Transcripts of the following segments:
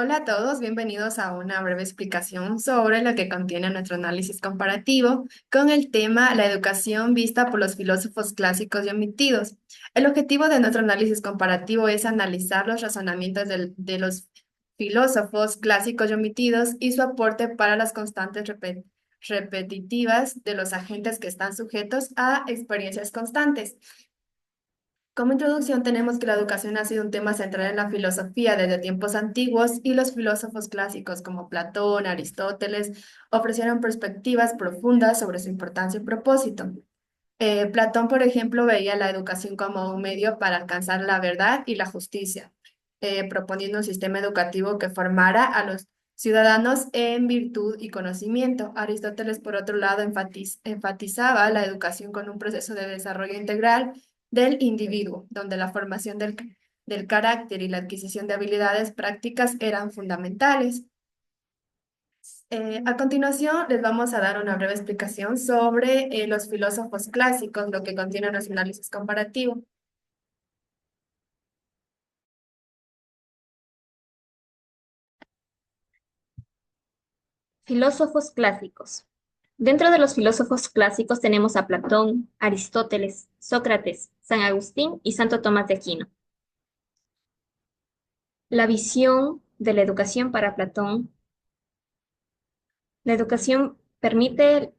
Hola a todos, bienvenidos a una breve explicación sobre lo que contiene nuestro análisis comparativo con el tema la educación vista por los filósofos clásicos y omitidos. El objetivo de nuestro análisis comparativo es analizar los razonamientos de los filósofos clásicos y omitidos y su aporte para las constantes repetitivas de los agentes que están sujetos a experiencias constantes. Como introducción tenemos que la educación ha sido un tema central en la filosofía desde tiempos antiguos y los filósofos clásicos como Platón, Aristóteles ofrecieron perspectivas profundas sobre su importancia y propósito. Platón, por ejemplo, veía la educación como un medio para alcanzar la verdad y la justicia, proponiendo un sistema educativo que formara a los ciudadanos en virtud y conocimiento. Aristóteles, por otro lado, enfatizaba la educación con un proceso de desarrollo integral del individuo, donde la formación del carácter y la adquisición de habilidades prácticas eran fundamentales. A continuación, les vamos a dar una breve explicación sobre los filósofos clásicos, lo que contiene nuestro análisis comparativo. Filósofos clásicos. Dentro de los filósofos clásicos tenemos a Platón, Aristóteles, Sócrates, San Agustín y Santo Tomás de Aquino. La visión de la educación para Platón. La educación permite,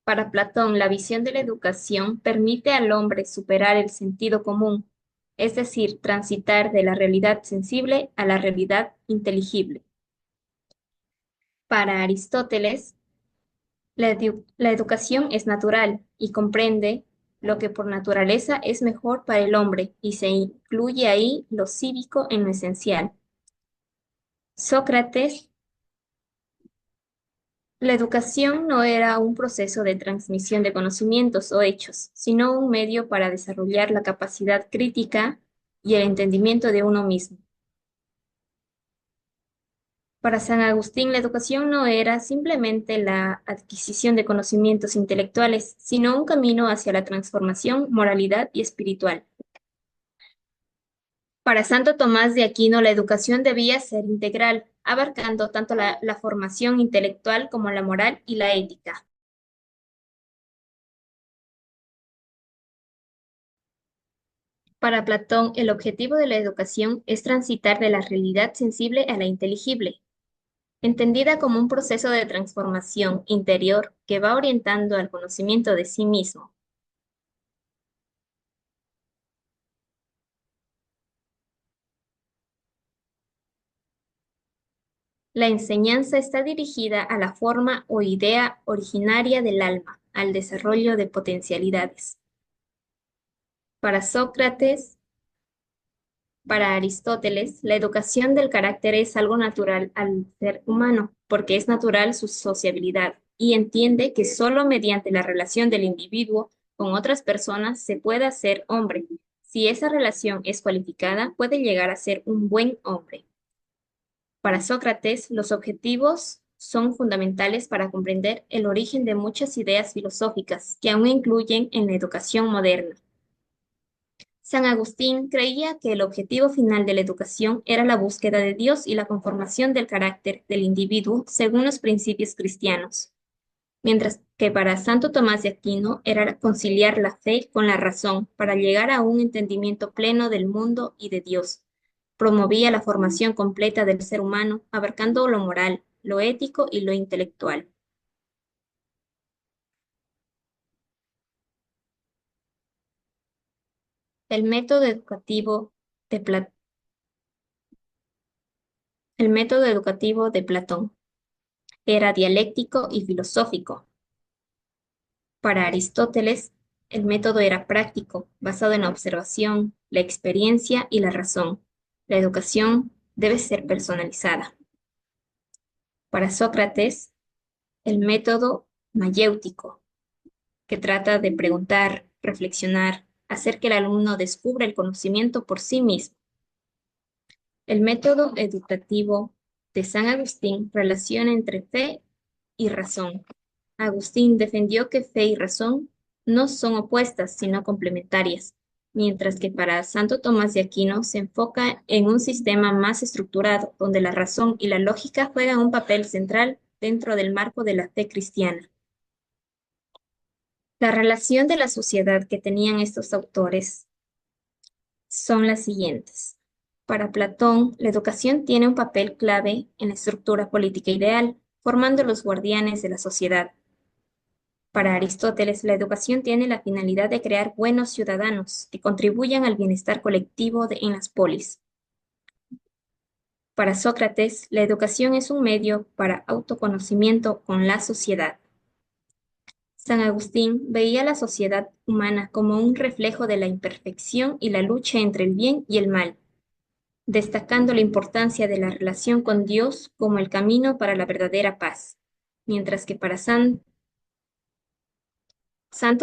para Platón, la visión de la educación permite al hombre superar el sentido común, es decir, transitar de la realidad sensible a la realidad inteligible. Para Aristóteles, la educación es natural y comprende lo que por naturaleza es mejor para el hombre y se incluye ahí lo cívico en lo esencial. Sócrates, la educación no era un proceso de transmisión de conocimientos o hechos, sino un medio para desarrollar la capacidad crítica y el entendimiento de uno mismo. Para San Agustín, la educación no era simplemente la adquisición de conocimientos intelectuales, sino un camino hacia la transformación, moralidad y espiritual. Para Santo Tomás de Aquino, la educación debía ser integral, abarcando tanto la formación intelectual como la moral y la ética. Para Platón, el objetivo de la educación es transitar de la realidad sensible a la inteligible, entendida como un proceso de transformación interior que va orientando al conocimiento de sí mismo. La enseñanza está dirigida a la forma o idea originaria del alma, al desarrollo de potencialidades. Para Sócrates, para Aristóteles, la educación del carácter es algo natural al ser humano, porque es natural su sociabilidad, y entiende que solo mediante la relación del individuo con otras personas se puede hacer hombre. Si esa relación es cualificada, puede llegar a ser un buen hombre. Para Sócrates, los objetivos son fundamentales para comprender el origen de muchas ideas filosóficas que aún incluyen en la educación moderna. San Agustín creía que el objetivo final de la educación era la búsqueda de Dios y la conformación del carácter del individuo según los principios cristianos, mientras que para Santo Tomás de Aquino era conciliar la fe con la razón para llegar a un entendimiento pleno del mundo y de Dios. Promovía la formación completa del ser humano, abarcando lo moral, lo ético y lo intelectual. El método educativo de, el método educativo de Platón era dialéctico y filosófico. Para Aristóteles, el método era práctico, basado en la observación, la experiencia y la razón. La educación debe ser personalizada. Para Sócrates, el método mayéutico, que trata de preguntar, reflexionar, hacer que el alumno descubra el conocimiento por sí mismo. El método educativo de San Agustín relaciona entre fe y razón. Agustín defendió que fe y razón no son opuestas, sino complementarias. mientras que para Santo Tomás de Aquino se enfoca en un sistema más estructurado, donde la razón y la lógica juegan un papel central dentro del marco de la fe cristiana. La relación de la sociedad que tenían estos autores son las siguientes. Para Platón, la educación tiene un papel clave en la estructura política ideal, formando los guardianes de la sociedad. Para Aristóteles, la educación tiene la finalidad de crear buenos ciudadanos que contribuyan al bienestar colectivo en las polis. Para Sócrates, la educación es un medio para autoconocimiento con la sociedad. San Agustín veía la sociedad humana como un reflejo de la imperfección y la lucha entre el bien y el mal, destacando la importancia de la relación con Dios como el camino para la verdadera paz, mientras que para Santo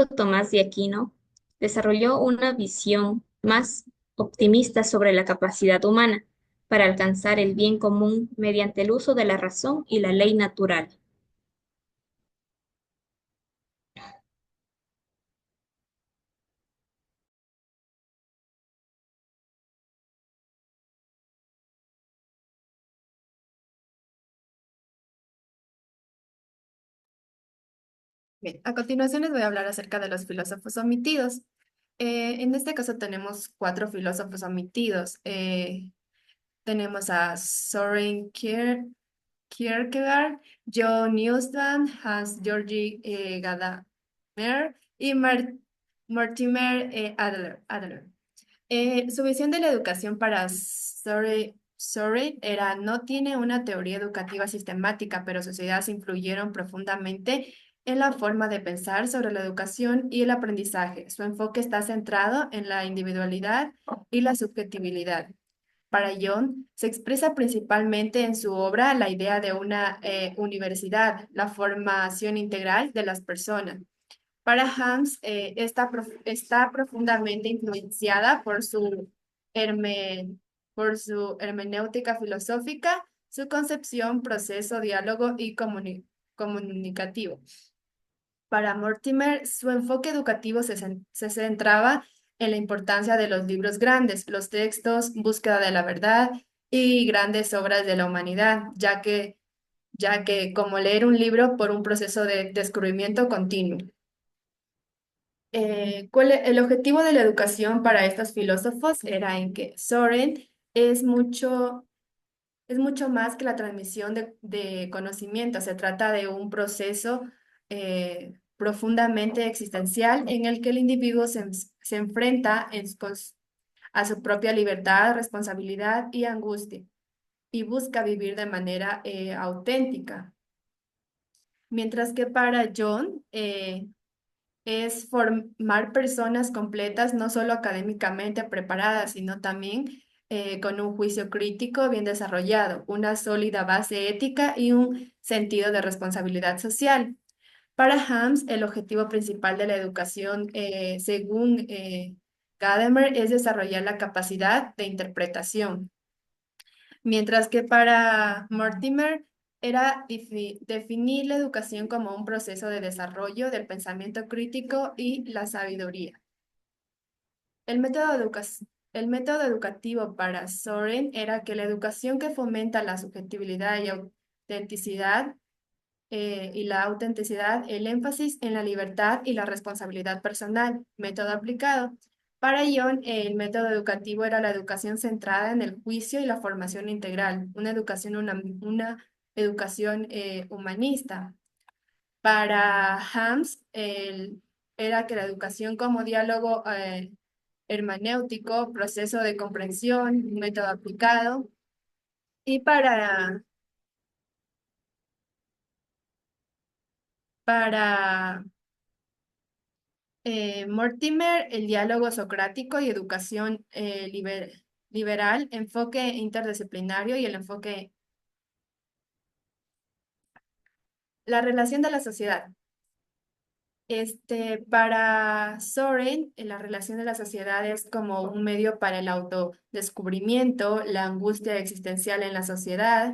Tomás de Aquino desarrolló una visión más optimista sobre la capacidad humana para alcanzar el bien común mediante el uso de la razón y la ley natural. Bien, a continuación les voy a hablar acerca de los filósofos omitidos. En este caso tenemos cuatro filósofos omitidos. Tenemos a Soren Kierkegaard, John Newton, Hans-Georg Gadamer y Mortimer Adler. Su visión de la educación para Soren era: no tiene una teoría educativa sistemática, pero sus ideas influyeron profundamente en la forma de pensar sobre la educación y el aprendizaje. Su enfoque está centrado en la individualidad y la subjetividad. Para John, se expresa principalmente en su obra la idea de una universidad, la formación integral de las personas. Para Hans, está profundamente influenciada por su hermenéutica filosófica, su concepción, proceso, diálogo y comunicativo. Para Mortimer, su enfoque educativo se centraba en la importancia de los libros grandes, los textos, búsqueda de la verdad y grandes obras de la humanidad, ya que como leer un libro por un proceso de descubrimiento continuo. El objetivo de la educación para estos filósofos era en que Soren es mucho, es mucho más que la transmisión de conocimiento. Se trata de un proceso profundamente existencial en el que el individuo se enfrenta a su propia libertad, responsabilidad y angustia y busca vivir de manera auténtica. Mientras que para John, es formar personas completas, no solo académicamente preparadas, sino también con un juicio crítico bien desarrollado, una sólida base ética y un sentido de responsabilidad social. Para Hams, el objetivo principal de la educación, según Gadamer, es desarrollar la capacidad de interpretación. Mientras que para Mortimer era definir la educación como un proceso de desarrollo del pensamiento crítico y la sabiduría. El método educativo para Soren era que la educación que fomenta la subjetividad y la autenticidad, el énfasis en la libertad y la responsabilidad personal. Método aplicado. Para Ion, el método educativo era la educación centrada en el juicio y la formación integral, una educación humanista. Para Hams, era que la educación como diálogo hermenéutico, proceso de comprensión, método aplicado. Y para Mortimer, el diálogo socrático y educación liberal, enfoque interdisciplinario y el enfoque, la relación de la sociedad. Para Soren, la relación de la sociedad es como un medio para el autodescubrimiento, la angustia existencial en la sociedad.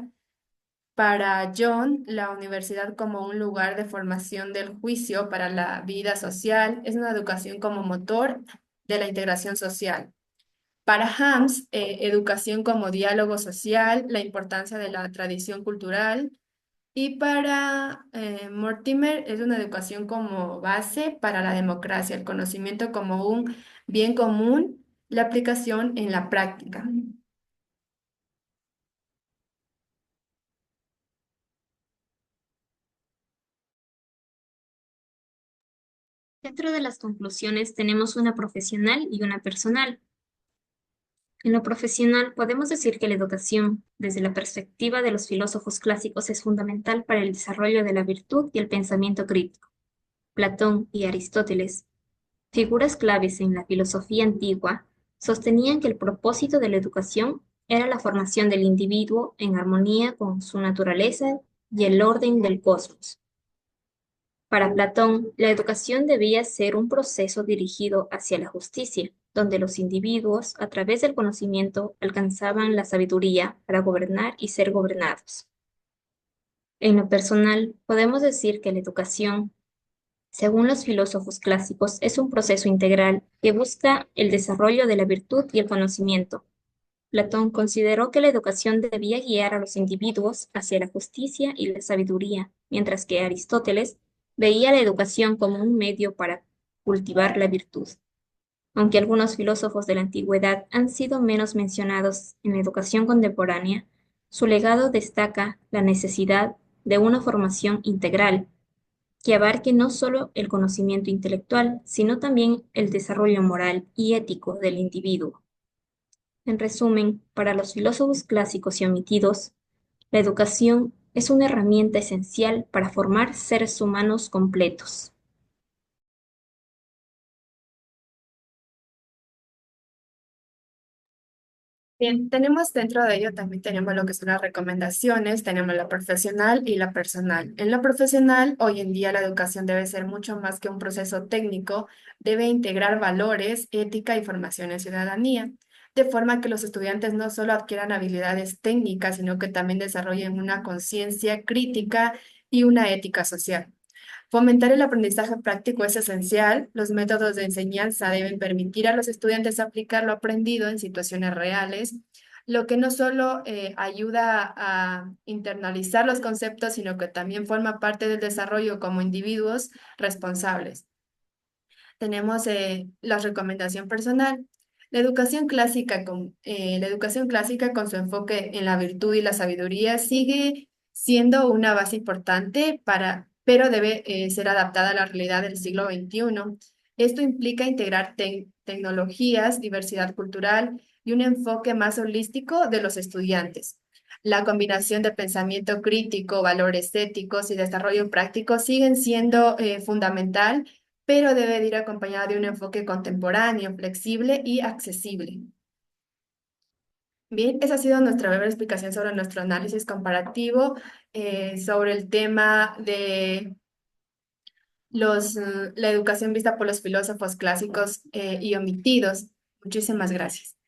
Para John, la universidad como un lugar de formación del juicio para la vida social es una educación como motor de la integración social. Para Hams, educación como diálogo social, la importancia de la tradición cultural. Y para Mortimer es una educación como base para la democracia, el conocimiento como un bien común, la aplicación en la práctica. Dentro de las conclusiones tenemos una profesional y una personal. En lo profesional, podemos decir que la educación, desde la perspectiva de los filósofos clásicos, es fundamental para el desarrollo de la virtud y el pensamiento crítico. Platón y Aristóteles, figuras claves en la filosofía antigua, sostenían que el propósito de la educación era la formación del individuo en armonía con su naturaleza y el orden del cosmos. Para Platón, la educación debía ser un proceso dirigido hacia la justicia, donde los individuos, a través del conocimiento, alcanzaban la sabiduría para gobernar y ser gobernados. En lo personal, podemos decir que la educación, según los filósofos clásicos, es un proceso integral que busca el desarrollo de la virtud y el conocimiento. Platón consideró que la educación debía guiar a los individuos hacia la justicia y la sabiduría, mientras que Aristóteles veía la educación como un medio para cultivar la virtud. Aunque algunos filósofos de la antigüedad han sido menos mencionados en la educación contemporánea, su legado destaca la necesidad de una formación integral que abarque no solo el conocimiento intelectual, sino también el desarrollo moral y ético del individuo. En resumen, para los filósofos clásicos y omitidos, la educación es una herramienta esencial para formar seres humanos completos. Bien, tenemos dentro de ello también tenemos lo que son las recomendaciones, tenemos la profesional y la personal. En lo profesional, hoy en día la educación debe ser mucho más que un proceso técnico, debe integrar valores, ética y formación en ciudadanía, de forma que los estudiantes no solo adquieran habilidades técnicas, sino que también desarrollen una conciencia crítica y una ética social. Fomentar el aprendizaje práctico es esencial. Los métodos de enseñanza deben permitir a los estudiantes aplicar lo aprendido en situaciones reales, lo que no solo ayuda a internalizar los conceptos, sino que también forma parte del desarrollo como individuos responsables. Tenemos la recomendación personal. La educación clásica con su enfoque en la virtud y la sabiduría sigue siendo una base importante pero debe ser adaptada a la realidad del siglo XXI. Esto implica integrar tecnologías, diversidad cultural y un enfoque más holístico de los estudiantes. La combinación de pensamiento crítico, valores éticos y desarrollo práctico siguen siendo fundamental, pero debe de ir acompañada de un enfoque contemporáneo, flexible y accesible. Bien, esa ha sido nuestra breve explicación sobre nuestro análisis comparativo, sobre el tema de la educación vista por los filósofos clásicos y omitidos. Muchísimas gracias.